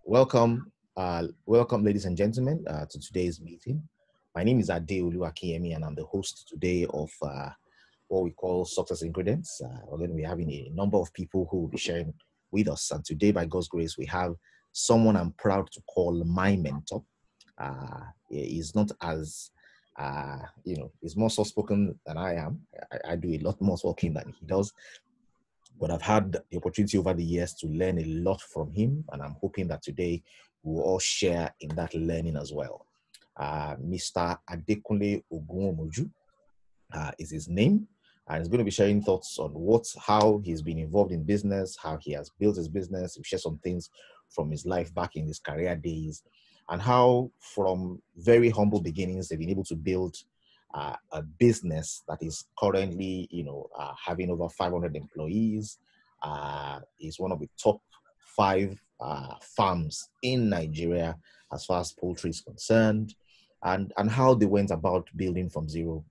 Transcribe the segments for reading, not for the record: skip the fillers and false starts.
Welcome, ladies and gentlemen, to today's meeting. My name is Adeolu Akiyemi, and I'm the host today of what we call Success Ingredients. We're going to be having a number of people who will be sharing with us. And today, by God's grace, we have someone I'm proud to call my mentor. He's not as he's more soft-spoken than I am. I do a lot more talking than he does. But I've had the opportunity over the years to learn a lot from him, and I'm hoping that today we'll all share in that learning as well. Mr. Kunle Ogunwomoju is his name, and he's going to be sharing thoughts on how he's been involved in business, how he has built his business. He'll share some things from his life back in his career days, and how from very humble beginnings they've been able to build a business that is currently, having over 500 employees. Is one of the top 5 farms in Nigeria as far as poultry is concerned, and how they went about building from zero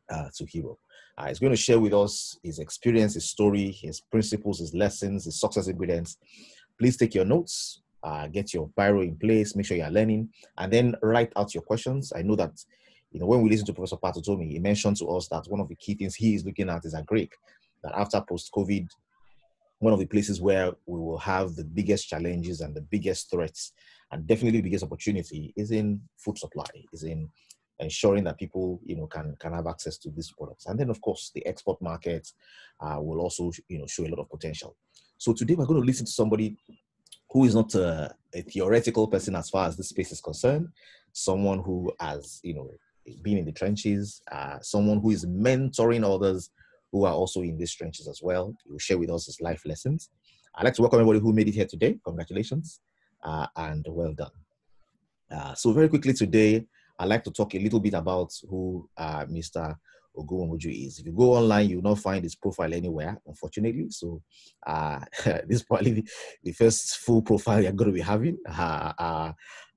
to hero. He's going to share with us his experience, his story, his principles, his lessons, his success ingredients. Please take your notes, get your biro in place, make sure you are learning, and then write out your questions. I know that when we listen to Professor Patotomi, he mentioned to us that one of the key things he is looking at is a Greek, that after post-COVID, one of the places where we will have the biggest challenges and the biggest threats, and definitely the biggest opportunity, is in food supply, is in ensuring that people, can have access to these products. And then, of course, the export market will also, show a lot of potential. So today we're going to listen to somebody who is not a theoretical person as far as this space is concerned, someone who has, been in the trenches, someone who is mentoring others who are also in these trenches as well. He will share with us his life lessons. I'd like to welcome everybody who made it here today. Congratulations, and well done. So very quickly today, I'd like to talk a little bit about who Mr. Ogunwomoju is. If you go online, you will not find his profile anywhere, unfortunately. So this is probably the first full profile you're going to be having.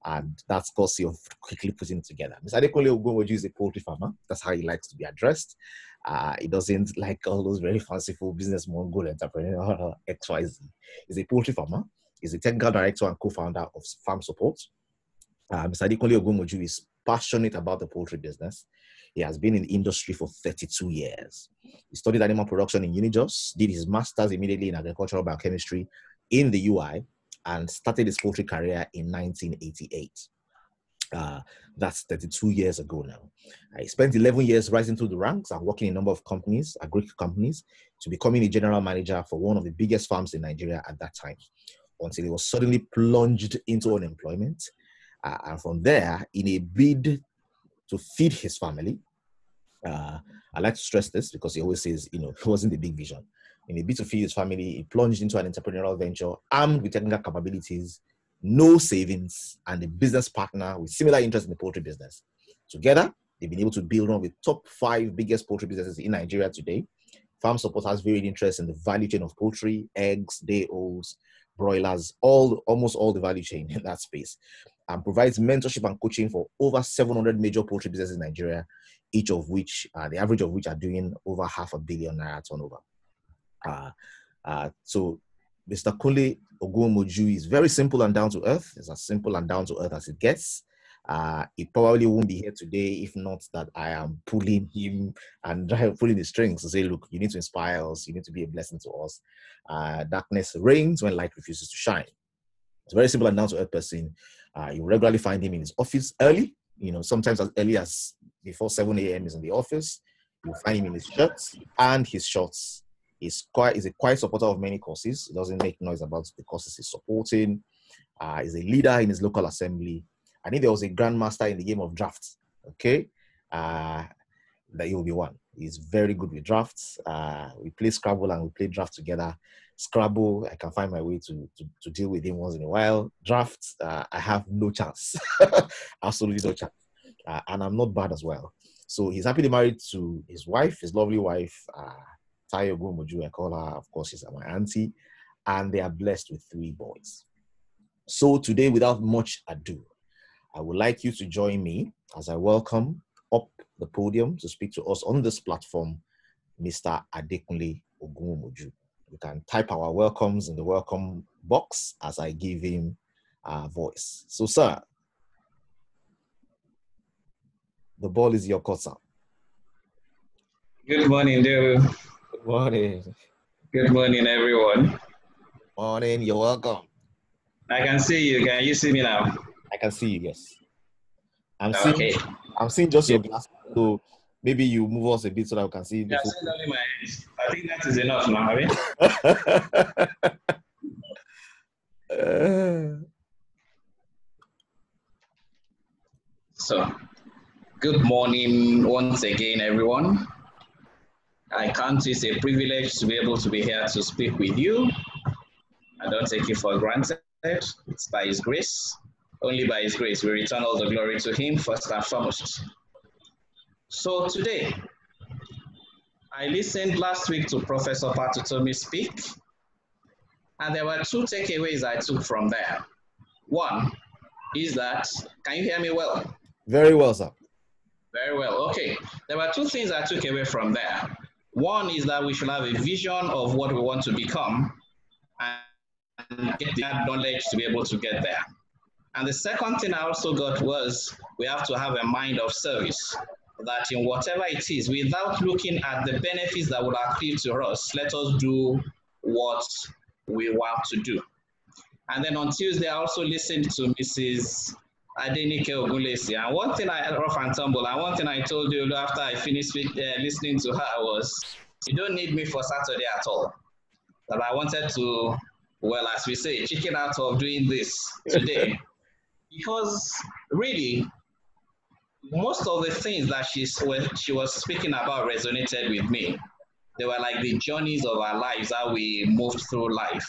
And that's courtesy of quickly putting it together. Mr. Adekunle Ogunwomoju is a poultry farmer. That's how he likes to be addressed. He doesn't like all those very fanciful business mogul entrepreneur XYZ. He's a poultry farmer. He's a technical director and co-founder of Farm Support. Mr. Adekunle Ogunwomoju is passionate about the poultry business. He has been in the industry for 32 years. He studied animal production in Unijos, did his master's immediately in agricultural biochemistry in the UI, and started his poultry career in 1988. That's 32 years ago now. I spent 11 years rising through the ranks and working in a number of companies, agri companies, to becoming a general manager for one of the biggest farms in Nigeria at that time, until he was suddenly plunged into unemployment. And from there, in a bid to feed his family, I like to stress this because he always says, it wasn't the big vision. In a bid to feed his family, he plunged into an entrepreneurial venture armed with technical capabilities, no savings, and a business partner with similar interest in the poultry business. Together, they've been able to build one of the top 5 biggest poultry businesses in Nigeria today. Farm Support has varied interests in the value chain of poultry, eggs, day-olds, broilers, almost all the value chain in that space, and provides mentorship and coaching for over 700 major poultry businesses in Nigeria, each of which, the average of which are doing over #500 million naira turnover. So Mr. Kunle Ogunwomoju is very simple and down to earth. It's as simple and down to earth as it gets. He probably won't be here today if not that I am pulling him and pulling the strings to say, look, you need to inspire us. You need to be a blessing to us. Darkness reigns when light refuses to shine. It's a very simple and down to earth person. You regularly find him in his office early, sometimes as early as before 7 a.m. is in the office. You'll find him in his shirts and his shorts. He's a quiet supporter of many causes. He doesn't make noise about the causes he's supporting. He's a leader in his local assembly. I think there was a grandmaster in the game of drafts, okay? That he will be one. He's very good with drafts. We play Scrabble and we play draft together. Scrabble, I can find my way to deal with him once in a while. Drafts, I have no chance. Absolutely no chance. And I'm not bad as well. So he's happily married to his wife, his lovely wife, Tayo Ogunwomoju. I call her, of course, she's my auntie. And they are blessed with 3 boys. So today, without much ado, I would like you to join me as I welcome up the podium to speak to us on this platform, Mr. Adekunle Ogunwomoju. You can type our welcomes in the welcome box as I give him voice. So, sir, the ball is your court, sir. Good morning, Dale. Good morning. Good morning, everyone. Morning, you're welcome. I can see you. Can you see me now? I can see you, yes. I'm seeing just your glass, so maybe you move us a bit so that we can see the Yeah, focus. only my head. I think that is enough now, So, good morning once again, everyone. I count it a privilege to be able to be here to speak with you. I don't take it for granted. It's by His grace. Only by His grace we return all the glory to Him first and foremost. So today, I listened last week to Professor Patutomi speak, and there were two takeaways I took from there. One is that, can you hear me well? Very well, sir. Very well, okay. There were two things I took away from there. One is that we should have a vision of what we want to become and get that knowledge to be able to get there. And the second thing I also got was we have to have a mind of service, that in whatever it is, without looking at the benefits that will accrue to us, let us do what we want to do. And then on Tuesday, I also listened to Mrs. Adenike Ogunlesi. And one thing I rough and tumble, and one thing I told you after I finished listening to her was, you don't need me for Saturday at all. That I wanted to, well, as we say, chicken out of doing this today. Because really, most of the things that she was speaking about resonated with me. They were like the journeys of our lives, how we moved through life.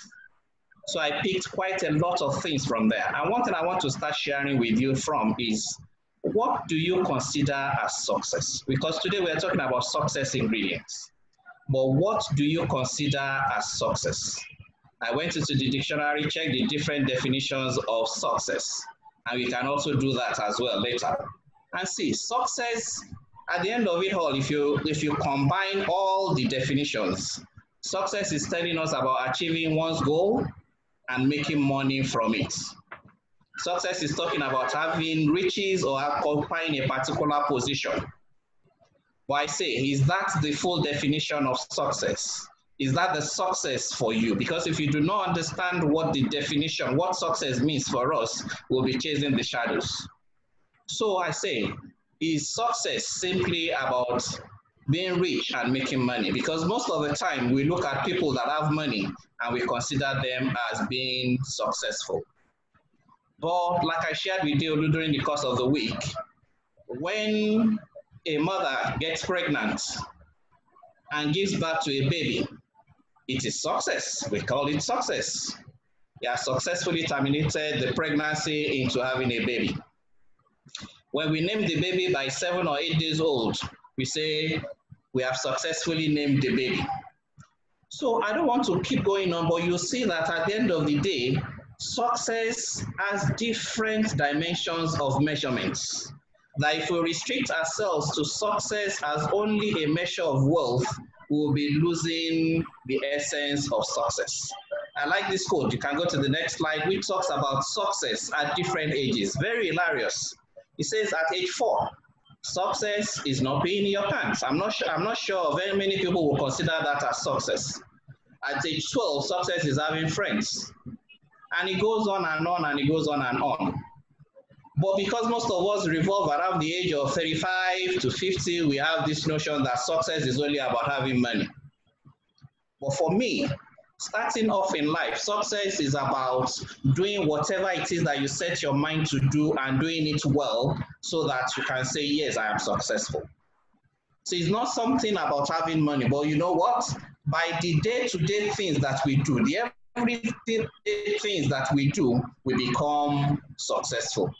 So I picked quite a lot of things from there. And one thing I want to start sharing with you from is, what do you consider as success? Because today we are talking about success ingredients. But what do you consider as success? I went into the dictionary, checked the different definitions of success. And we can also do that as well later. And see, success, at the end of it all, if you combine all the definitions, success is telling us about achieving one's goal and making money from it. Success is talking about having riches or occupying a particular position. But I say, is that the full definition of success? Is that the success for you? Because if you do not understand what the definition, what success means for us, we'll be chasing the shadows. So I say, is success simply about being rich and making money? Because most of the time we look at people that have money and we consider them as being successful. But like I shared with you during the course of the week, when a mother gets pregnant and gives birth to a baby, it is success. We call it success. They have successfully terminated the pregnancy into having a baby. When we name the baby by 7 or 8 days old, we say we have successfully named the baby. So I don't want to keep going on, but you'll see that at the end of the day, success has different dimensions of measurements. That if we restrict ourselves to success as only a measure of wealth, we will be losing the essence of success. I like this quote. You can go to the next slide, which talks about success at different ages. Very hilarious. It says at age 4, success is not peeing in your pants. I'm not sure very many people will consider that as success. At age 12, success is having friends. And it goes on and on and it goes on and on. But because most of us revolve around the age of 35 to 50, we have this notion that success is only about having money. But for me, starting off in life, success is about doing whatever it is that you set your mind to do and doing it well so that you can say, yes, I am successful. So it's not something about having money, but you know what? By the day-to-day things that we do, the everyday things that we do, we become successful.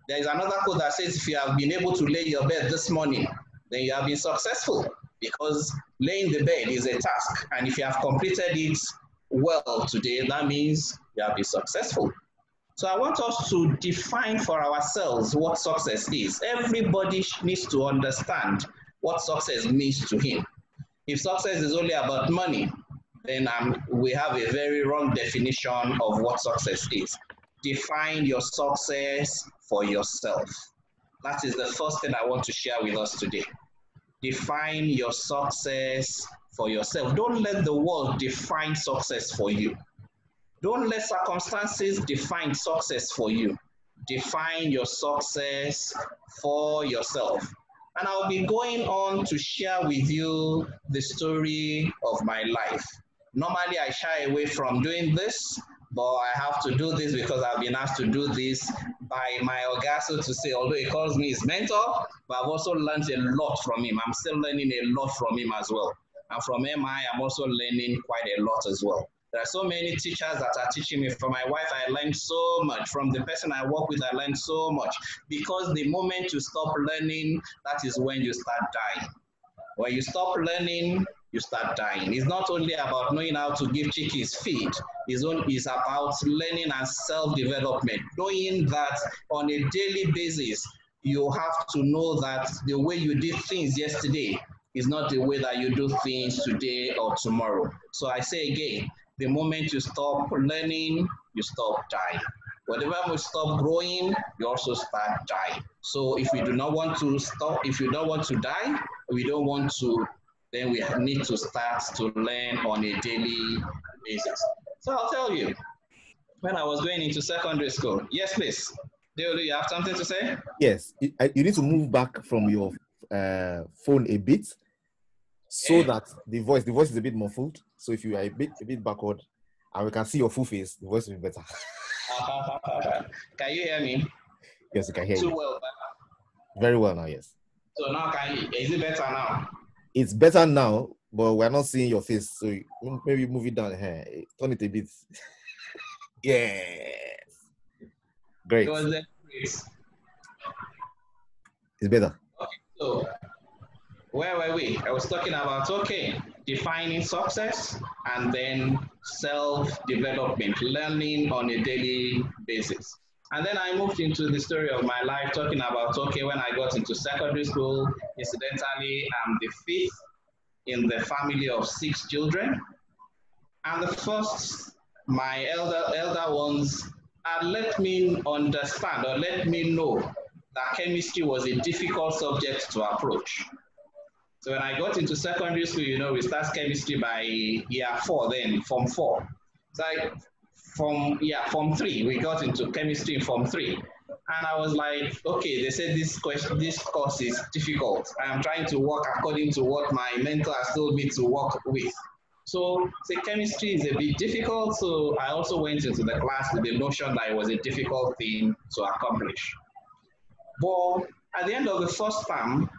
There is another quote that says, if you have been able to lay your bed this morning, then you have been successful, because laying the bed is a task. And if you have completed it well today, that means you have been successful. So I want us to define for ourselves what success is. Everybody needs to understand what success means to him. If success is only about money, then we have a very wrong definition of what success is. define your success for yourself. That is the first thing I want to share with us today. Define your success for yourself. Don't let the world define success for you. Don't let circumstances define success for you. Define your success for yourself. And I'll be going on to share with you the story of my life. Normally, I shy away from doing this, but I have to do this because I've been asked to do this by my Oga, so to say, although he calls me his mentor, but I've also learned a lot from him. I'm still learning a lot from him as well. And from MI, I'm also learning quite a lot as well. There are so many teachers that are teaching me. From my wife, I learned so much. From the person I work with, I learned so much. Because the moment you stop learning, that is when you start dying. When you stop learning, you start dying. It's not only about knowing how to give chickens feed. It's about learning and self-development. Knowing that on a daily basis, you have to know that the way you did things yesterday is not the way that you do things today or tomorrow. So I say again, the moment you stop learning, you stop dying. Whenever we stop growing, you also start dying. So if we do not want to stop, if you don't want to die, we don't want to, then we need to start to learn on a daily basis. So I'll tell you, when I was going into secondary school, yes, please. Deolu, you have something to say? Yes, you need to move back from your phone a bit so that the voice is a bit muffled. So if you are a bit backward and we can see your full face, the voice will be better. Can you hear me? Yes, I can hear Too you. well. Very well now, yes. So now is it better now? It's better now, but we're not seeing your face. So maybe move it down here. Turn it a bit. Yes. Great. It's better. Okay, so where were we? I was talking about, defining success and then self-development, learning on a daily basis. And then I moved into the story of my life, talking about, when I got into secondary school, incidentally, I'm the fifth in the family of 6 children. And the first, my elder ones, let me understand or let me know that chemistry was a difficult subject to approach. So when I got into secondary school, we start chemistry by year 4, then Form 4. So Form 3, we got into chemistry in Form 3. And I was like, okay, they said this course is difficult. I'm trying to work according to what my mentor has told me to work with. So chemistry is a bit difficult. So I also went into the class with the notion that it was a difficult thing to accomplish. But at the end of the first term,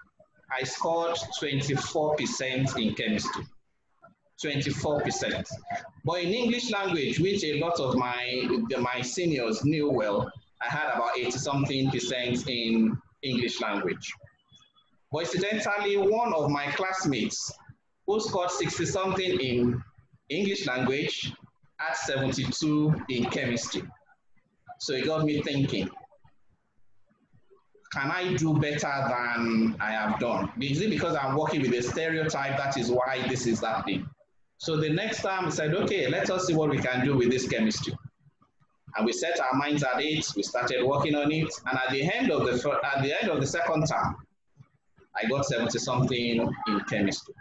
I scored 24% in chemistry. 24%. But in English language, which a lot of my seniors knew well, I had about 80-something% in English language. But incidentally, one of my classmates who scored 60-something in English language had 72 in chemistry. So it got me thinking, can I do better than I have done? Is it because I'm working with a stereotype that is why this is happening? So the next time we said, okay, let us see what we can do with this chemistry. And we set our minds at it, we started working on it, and at the end of the second term, I got 70-something in chemistry.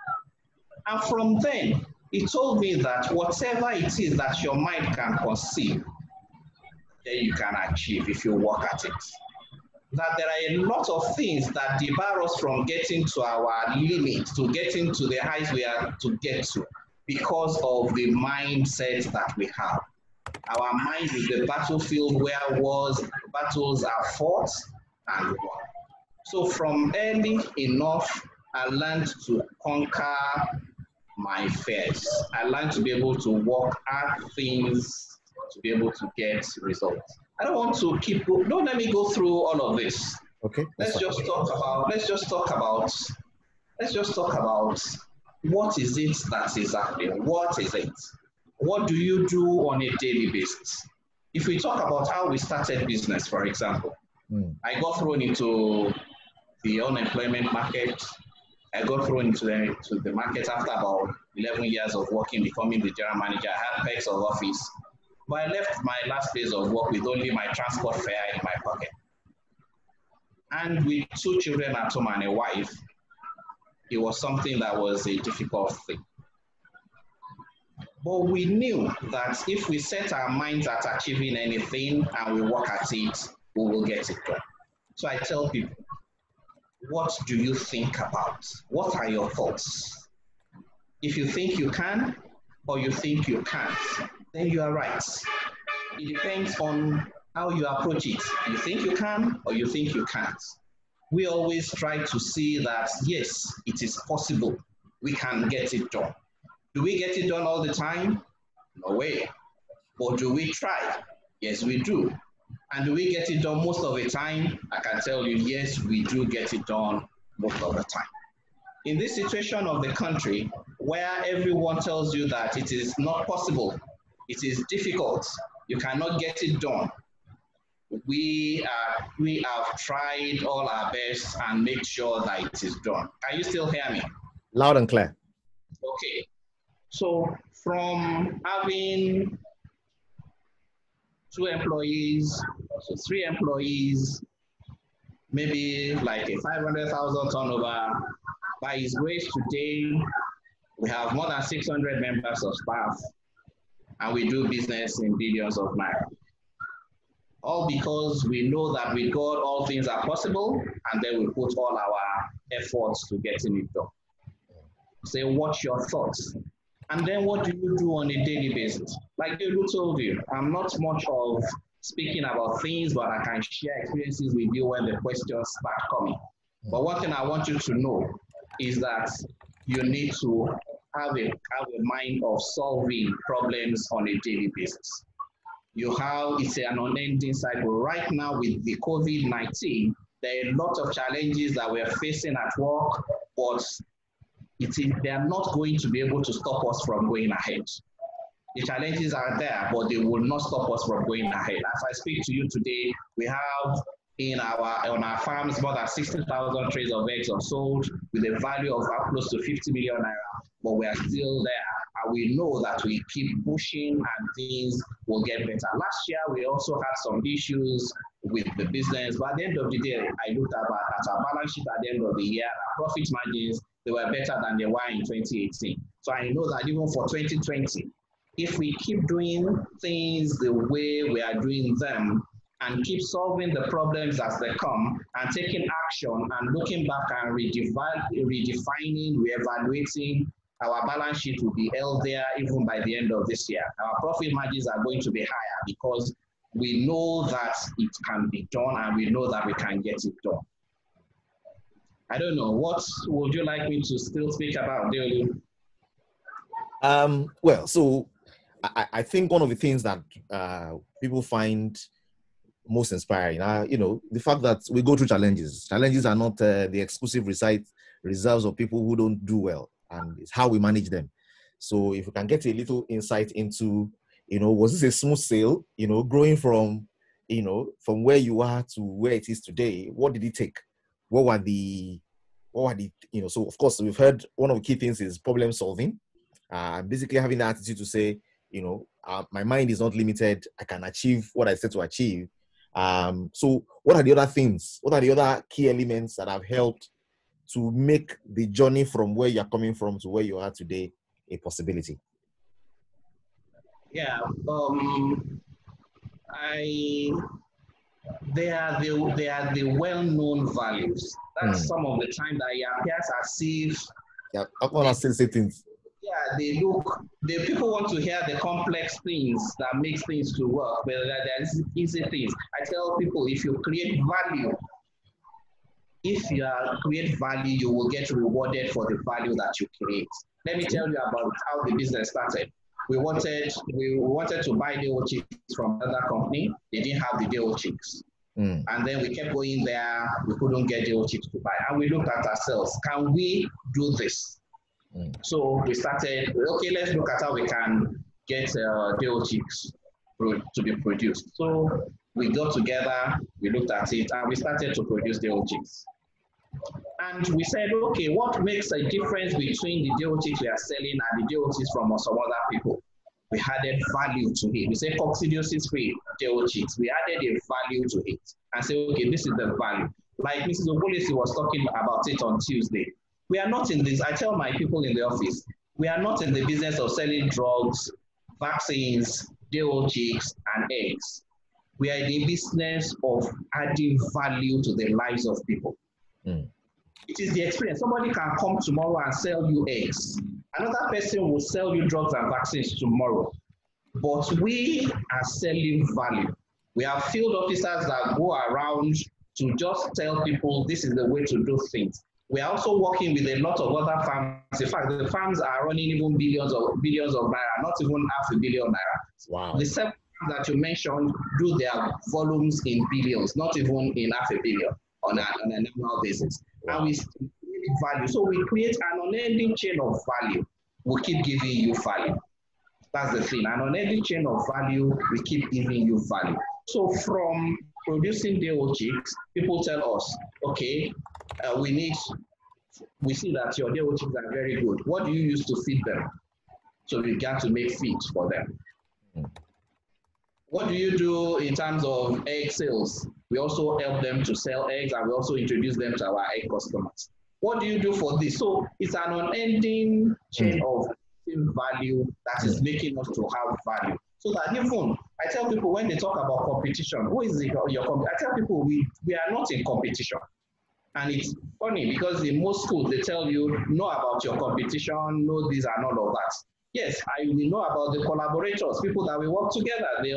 And from then, he told me that whatever it is that your mind can conceive, then you can achieve if you work at it. That there are a lot of things that debar us from getting to our limit, to getting to the heights we are to get to, because of the mindset that we have. Our mind is the battlefield where battles are fought and won. So from early enough, I learned to conquer my fears. I learned to be able to work at things to be able to get results. I don't want to don't let me go through all of this. Okay. Let's just talk about what is it that is happening? What is it? What do you do on a daily basis? If we talk about how we started business, for example, I got thrown into the unemployment market. I got thrown into the market after about 11 years of working, becoming the general manager. I had perks of office. But I left my last place of work with only my transport fare in my pocket. And with 2 children at home and a wife, it was something that was a difficult thing. But we knew that if we set our minds at achieving anything and we work at it, we will get it done. So I tell people, what do you think about? What are your thoughts? If you think you can or you think you can't, then you are right. It depends on how you approach it. You think you can or you think you can't. We always try to see that, yes, it is possible. We can get it done. Do we get it done all the time? No way. But do we try? Yes, we do. And do we get it done most of the time? I can tell you, yes, we do get it done most of the time. In this situation of the country, where everyone tells you that it is not possible, it is difficult, you cannot get it done, we have tried all our best and make sure that it is done. Can you still hear me? Loud and clear. Okay. So from having 2 employees, so 3 employees, maybe like a 500,000 turnover, by His grace today, we have more than 600 members of staff, and we do business in billions of naira. All because we know that with God, all things are possible, and then we put all our efforts to getting it done. Say, what's your thoughts? And then what do you do on a daily basis? Like Delu told you, I'm not much of speaking about things, but I can share experiences with you when the questions start coming. But one thing I want you to know is that you need to have a mind of solving problems on a daily basis. It's an unending cycle. Right now with the COVID-19, there are a lot of challenges that we're facing at work, but they are not going to be able to stop us from going ahead. The challenges are there, but they will not stop us from going ahead. As I speak to you today, we have on our farms more than 60,000 trays of eggs are sold with a value of close to 50 million naira, but we are still there. And we know that we keep pushing and things will get better. Last year, we also had some issues with the business, but at the end of the day, I looked at our balance sheet at the end of the year, our profit margins, they were better than they were in 2018. So I know that even for 2020, if we keep doing things the way we are doing them and keep solving the problems as they come and taking action and looking back and redefining, reevaluating, our balance sheet will be healthier even by the end of this year. Our profit margins are going to be higher because we know that it can be done and we know that we can get it done. I don't know, what would you like me to still speak about, Deolu? Well, so I think one of the things that people find most inspiring, the fact that we go through challenges. Challenges are not the exclusive reserves of people who don't do well, and it's how we manage them. So if we can get a little insight into, was this a smooth sail, growing from where you are to where it is today? What did it take? What were the, so of course we've heard one of the key things is problem solving. Basically having the attitude to say, my mind is not limited. I can achieve what I set to achieve. So what are the other things? What are the other key elements that have helped to make the journey from where you're coming from to where you are today a possibility? Yeah, they are the well-known values. That's some of the time that it appears as if. Yeah, I want to say things. Yeah, the people want to hear the complex things that makes things to work, but there's easy things. I tell people, if you create value, you will get rewarded for the value that you create. Let me tell you about how the business started. We wanted to buy Deo chicks from another company. They didn't have the Deo chicks. And then we kept going there. We couldn't get Deo chicks to buy. And we looked at ourselves. Can we do this? So we started, okay, let's look at how we can get Deo chicks to be produced. So we got together, we looked at it, and we started to produce Deo chicks. And we said, okay, what makes a difference between the Deo chicks we are selling and the Deo chicks from some other people? we added value to it. We say coccidiosis-free tail chicks. We added a value to it and say, okay, this is the value. Like Mrs. Obolisi was talking about it on Tuesday. We are not in this. I tell my people in the office, we are not in the business of selling drugs, vaccines, day-old chicks, and eggs. We are in the business of adding value to the lives of people. It is the experience. Somebody can come tomorrow and sell you eggs. Another person will sell you drugs and vaccines tomorrow. But we are selling value. We have field officers that go around to just tell people this is the way to do things. We are also working with a lot of other farms. In fact, the farms are running even billions of naira, not even $500 million naira. Wow. The 7 that you mentioned do their volumes in billions, not even in $500 million on an annual basis. Wow. And we create value. So we create an unending chain of value. We keep giving you value. That's the thing. An unending chain of value, we keep giving you value. So from producing day-old chicks, people tell us, okay, we see that your day-old chicks are very good. What do you use to feed them? So we got to make feed for them. What do you do in terms of egg sales? We also help them to sell eggs, and we also introduce them to our egg customers. What do you do for this? So it's an unending chain of value that is making us to have value. So that even, I tell people when they talk about competition, who is your competition? I tell people we are not in competition. And it's funny because in most schools, they tell you, know about your competition, know this and all of that. Yes, we know about the collaborators, people that we work together. They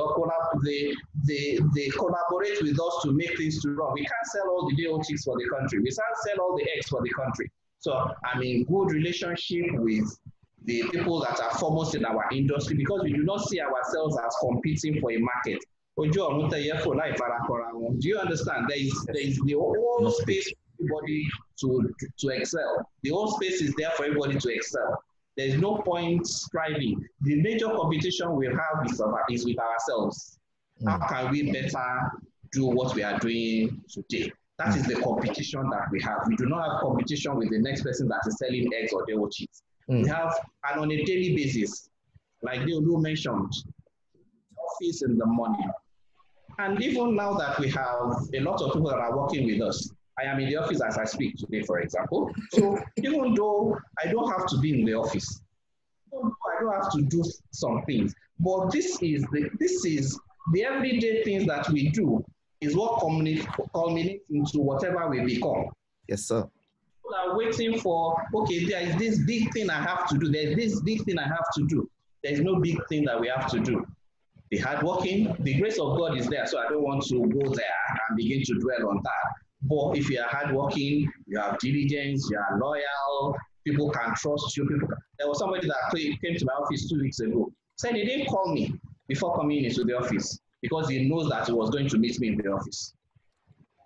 collaborate with us to make things to run. We can't sell all the day-old chicks for the country. We can't sell all the eggs for the country. So I'm in good relationship with the people that are foremost in our industry because we do not see ourselves as competing for a market. Do you understand? There is the whole space for everybody to excel. The whole space is there for everybody to excel. There is no point striving. The major competition we have is with ourselves. How can we better do what we are doing today? That is the competition that we have. We do not have competition with the next person that is selling eggs or day-old chicks. We have, and on a daily basis, like Deolu mentioned, office in the morning. And even now that we have a lot of people that are working with us, I am in the office as I speak today, for example. So even though I don't have to be in the office, I don't have to do some things, but this is the everyday things that we do is what culminates into whatever we become. Yes, sir. People are waiting for, okay, there is this big thing I have to do. There's this big thing I have to do. There's no big thing that we have to do. The hardworking, the grace of God is there, so I don't want to go there and begin to dwell on that. But if you are hardworking, you have diligence, you are loyal, people can trust you. There was somebody that came to my office 2 weeks ago. Said he didn't call me before coming into the office because he knows that he was going to meet me in the office.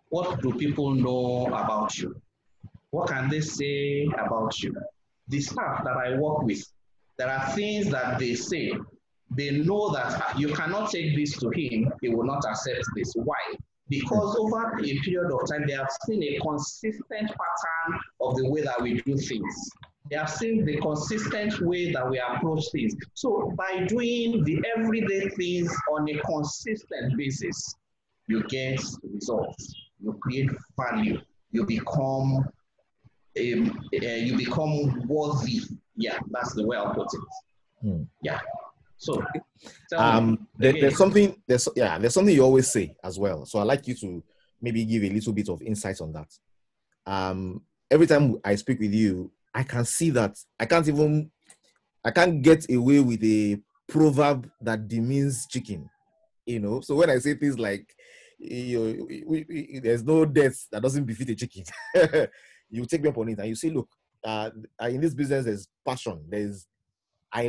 What do people know about you? What can they say about you? The staff that I work with, there are things that they say. They know that you cannot take this to him, he will not accept this. Why? Because over a period of time, they have seen a consistent pattern of the way that we do things. They have seen the consistent way that we approach things. So by doing the everyday things on a consistent basis, you get results. You create value. You become worthy. Yeah, that's the way I'll put it. Yeah. So there's something you always say as well. So I'd like you to maybe give a little bit of insight on that. Every time I speak with you, I can see that I can't get away with a proverb that demeans chicken. So when I say things like there's no death that doesn't befit a chicken, you take me up on it and you say, look, in this business there's passion. There's a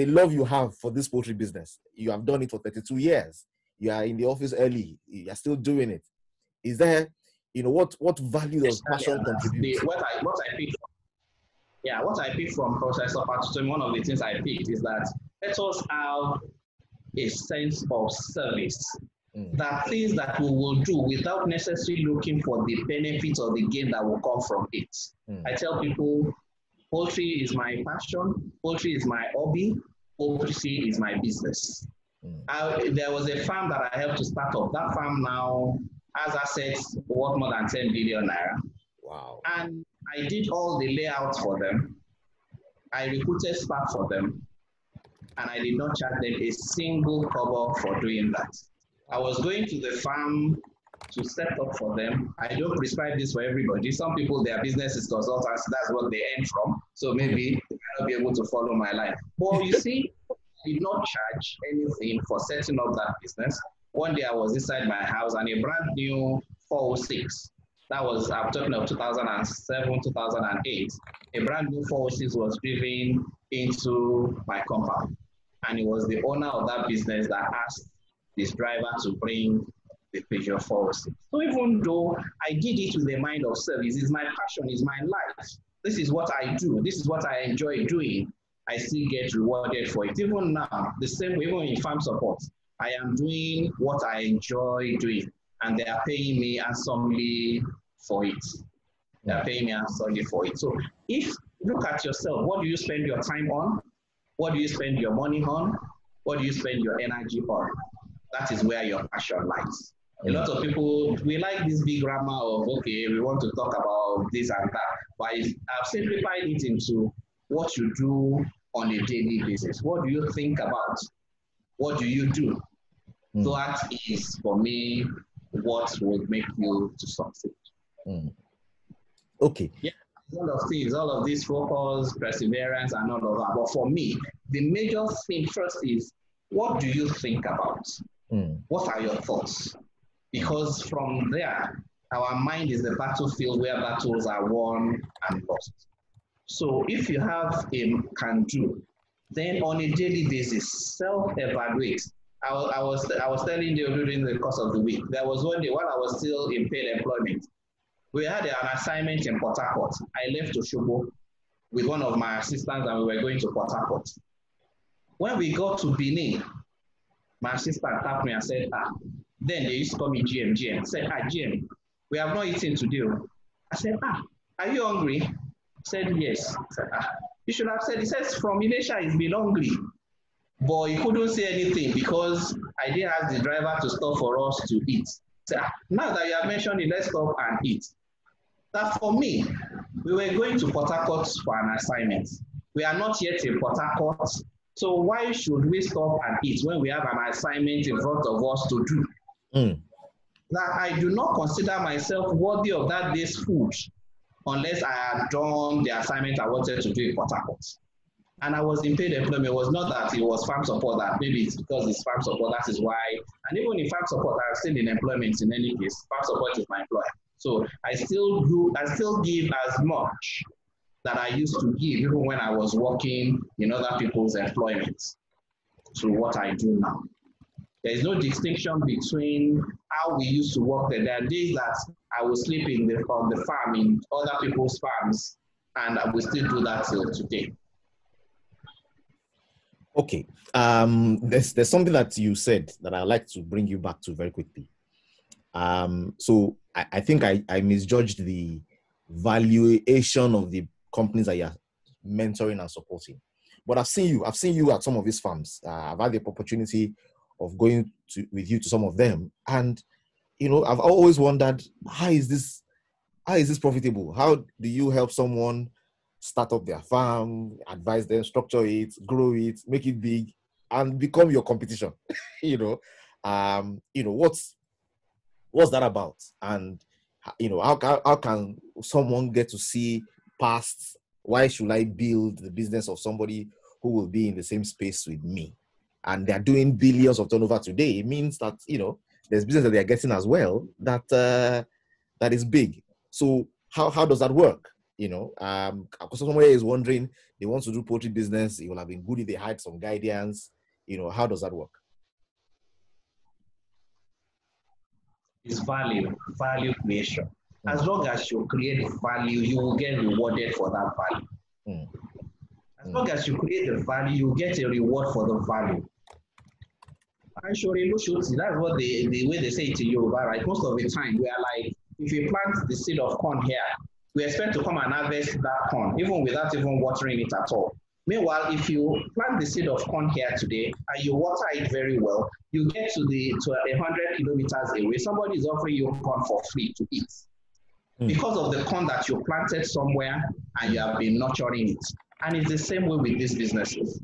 love you have for this poultry business. You have done it for 32 years. You are in the office early. You are still doing it. Is there, what value does passion contribute? What I picked from Professor Patutum, one of the things I picked is that let us have a sense of service. That things that we will do without necessarily looking for the benefits or the gain that will come from it. I tell people, Poultry is my passion. Poultry is my hobby. Poultry is my business. There was a farm that I helped to start up. That farm now has assets worth more than 10 billion naira. Wow. And I did all the layouts for them. I recruited staff for them. And I did not charge them a single kobo for doing that. I was going to the farm to set up for them. I don't prescribe this for everybody. Some people, their business is consultants, that's what they earn from. So maybe they might not be able to follow my line. But you see, I did not charge anything for setting up that business. One day I was inside my house and a brand new 406, that was, I'm talking of 2007, 2008, a brand new 406 was driven into my compound. And it was the owner of that business that asked this driver to bring the Peugeot 406. So even though I did it with a mind of service, it's my passion, it's my life. This is what I do. This is what I enjoy doing. I still get rewarded for it. Even now, the same way, even in farm support, I am doing what I enjoy doing, and they are paying me handsomely for it. They are paying me handsomely for it. So if look at yourself, what do you spend your time on? What do you spend your money on? What do you spend your energy on? That is where your passion lies. A lot of people, we like this big grammar of, okay, we want to talk about this and that, but I've simplified it into what you do on a daily basis. What do you think about? What do you do? So that is, for me, what will make you to succeed. Okay. Yeah, all of things, all of this focus, perseverance, and all of that. But for me, the major thing first is, what do you think about? What are your thoughts? Because from there, our mind is the battlefield where battles are won and lost. So if you have a can-do, then on a daily basis, self-evaluate. I was telling you during the course of the week, there was one day while I was still in paid employment, we had an assignment in Port Harcourt. I left Oshobo with one of my assistants and we were going to Port Harcourt. When we got to Benin, my assistant tapped me and said, then they used to call me GM. I said, GM, we have not eaten today. I said, are you hungry? He said, yes. I said, you should have said, he says, from Indonesia, he's been hungry. But he couldn't say anything because I didn't ask the driver to stop for us to eat. So, now that you have mentioned it, let's stop and eat. That for me, we were going to Port Harcourt for an assignment. We are not yet in Port Harcourt. So why should we stop and eat when we have an assignment in front of us to do? Now, I do not consider myself worthy of that day's food unless I had done the assignment I wanted to do in Port Harcourt. And I was in paid employment. It was not that it was farm support, that maybe it's because it's farm support, that is why. And even in farm support, I'm still in employment in any case. Farm support is my employer. So I still give as much that I used to give even when I was working in other people's employment to what I do now. There is no distinction between how we used to work there. There are days that I will sleep on the farm in other people's farms, and I will still do that till today. Okay. There's something that you said that I'd like to bring you back to very quickly. So I think I misjudged the valuation of the companies that you're mentoring and supporting. But I've seen you at some of these farms. I've had the opportunity of going with you to some of them. And, I've always wondered, how is this profitable? How do you help someone start up their farm, advise them, structure it, grow it, make it big, and become your competition? What's that about? And, how can someone get to see past, why should I build the business of somebody who will be in the same space with me? And they're doing billions of turnover today. It means that, there's business that they're getting as well that is big. So how does that work? Because somebody is wondering, they want to do poultry business. It would have been good if they had some guidance. How does that work? It's value creation. As long as you create value, you will get rewarded for that value. As long as you create the value, you get a reward for the value. That's what the way they say it in Yoruba, right? Most of the time, we are like, if you plant the seed of corn here, we expect to come and harvest that corn, even without even watering it at all. Meanwhile, if you plant the seed of corn here today and you water it very well, you get to 100 kilometers away, somebody is offering you corn for free to eat. Because of the corn that you planted somewhere and you have been nurturing it. And it's the same way with these businesses.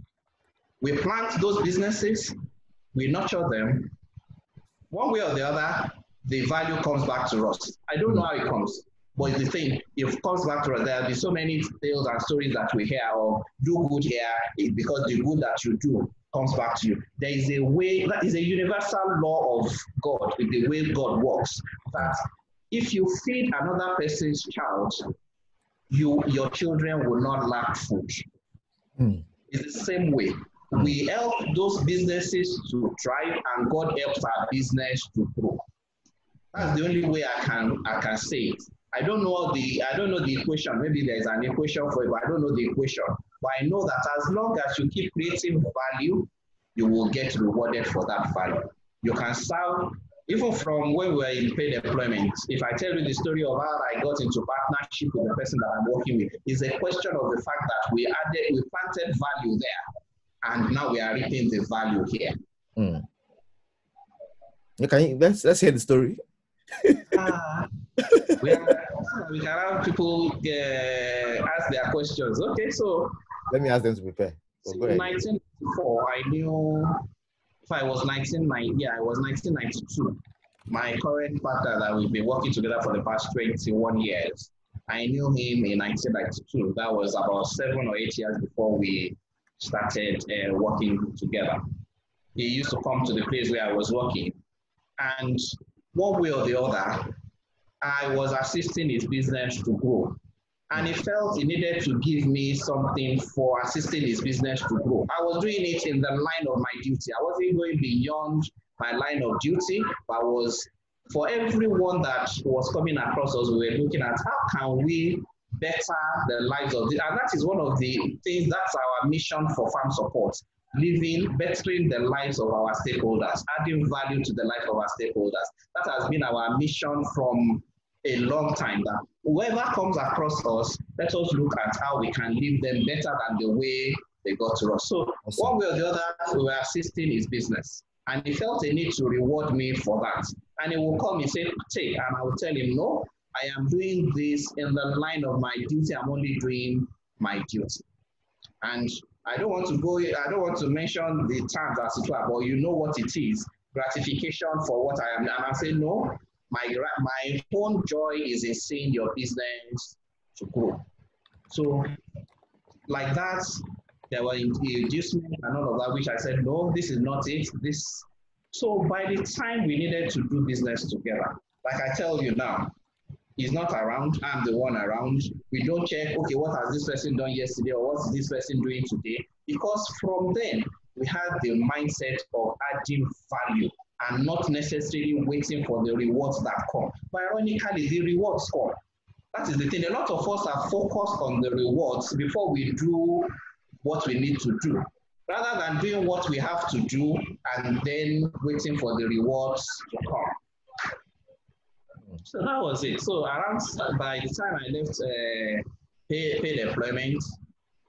We plant those businesses, we nurture them. One way or the other, the value comes back to us. I don't know how it comes, but the thing, if it comes back to us, there'll be so many tales and stories that we hear of do good here because the good that you do comes back to you. There is a way, that is a universal law of God, with the way God works, that if you feed another person's child, your children will not lack food. It's the same way. We help those businesses to thrive, and God helps our business to grow. That's the only way I can say it. I don't know the equation. Maybe there's an equation for it, but I don't know the equation. But I know that as long as you keep creating value, you will get rewarded for that value. You can serve, even from when we were in paid employment. If I tell you the story of how I got into partnership with the person that I'm working with, it's a question of the fact that we planted value there, and now we are reaping the value here. Okay, let's hear the story. We can have people ask their questions. Okay, so let me ask them to prepare. So in 1994, I knew. If I was 1992. My current partner that we've been working together for the past 21 years, I knew him in 1992. That was about 7 or 8 years before we started working together. He used to come to the place where I was working, and one way or the other, I was assisting his business to grow. And he felt he needed to give me something for assisting his business to grow. I was doing it in the line of my duty. I wasn't going beyond my line of duty, but was for everyone that was coming across us, we were looking at how can we better the lives of and that is one of the things, that's our mission for farm support. Bettering the lives of our stakeholders, adding value to the life of our stakeholders. That has been our mission from a long time, that whoever comes across us, let us look at how we can leave them better than the way they got to us. So one way or the other, we were assisting his business, and he felt a need to reward me for that. And he will come and say, take, and I will tell him, no, I am doing this in the line of my duty. I'm only doing my duty. And I don't want to mention the terms as it were, but you know what it is, gratification for what I am. And I say, no, my own joy is in seeing your business to grow. So like that, there were inducements and all of that, which I said, no, this is not it. So by the time we needed to do business together, like I tell you now, he's not around, I'm the one around. We don't check, okay, what has this person done yesterday, or what's this person doing today? Because from then, we had the mindset of adding value and not necessarily waiting for the rewards that come. But ironically, the rewards come. That is the thing. A lot of us are focused on the rewards before we do what we need to do, rather than doing what we have to do and then waiting for the rewards to come. So that was it. So around by the time I left paid employment,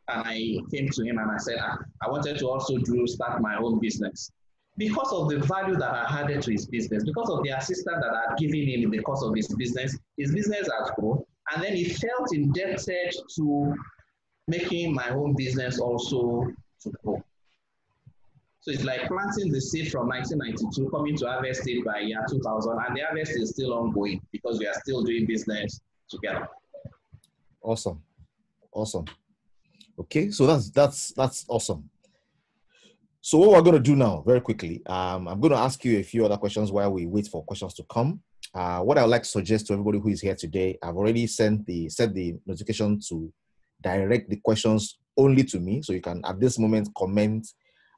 and I came to him and I said, I wanted to also start my own business. Because of the value that I added to his business, because of the assistance that I had given him in the course of his business has grown. And then he felt indebted to making my own business also to grow. So it's like planting the seed from 1992, coming to harvest it by year 2000, and the harvest is still ongoing because we are still doing business together. Awesome. Okay, so that's awesome. So what we're going to do now, very quickly, I'm going to ask you a few other questions while we wait for questions to come. What I would like to suggest to everybody who is here today, I've already set the notification to direct the questions only to me. So you can, at this moment, comment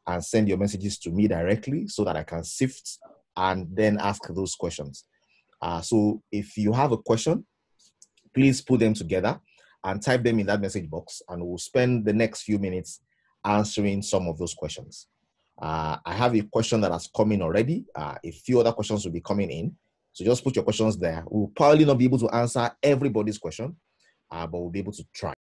and send your messages to me directly so that I can sift and then ask those questions. So if you have a question, please put them together and type them in that message box, and we'll spend the next few minutes answering some of those questions. I have a question that has come in already. A few other questions will be coming in. So just put your questions there. We'll probably not be able to answer everybody's question, but we'll be able to try.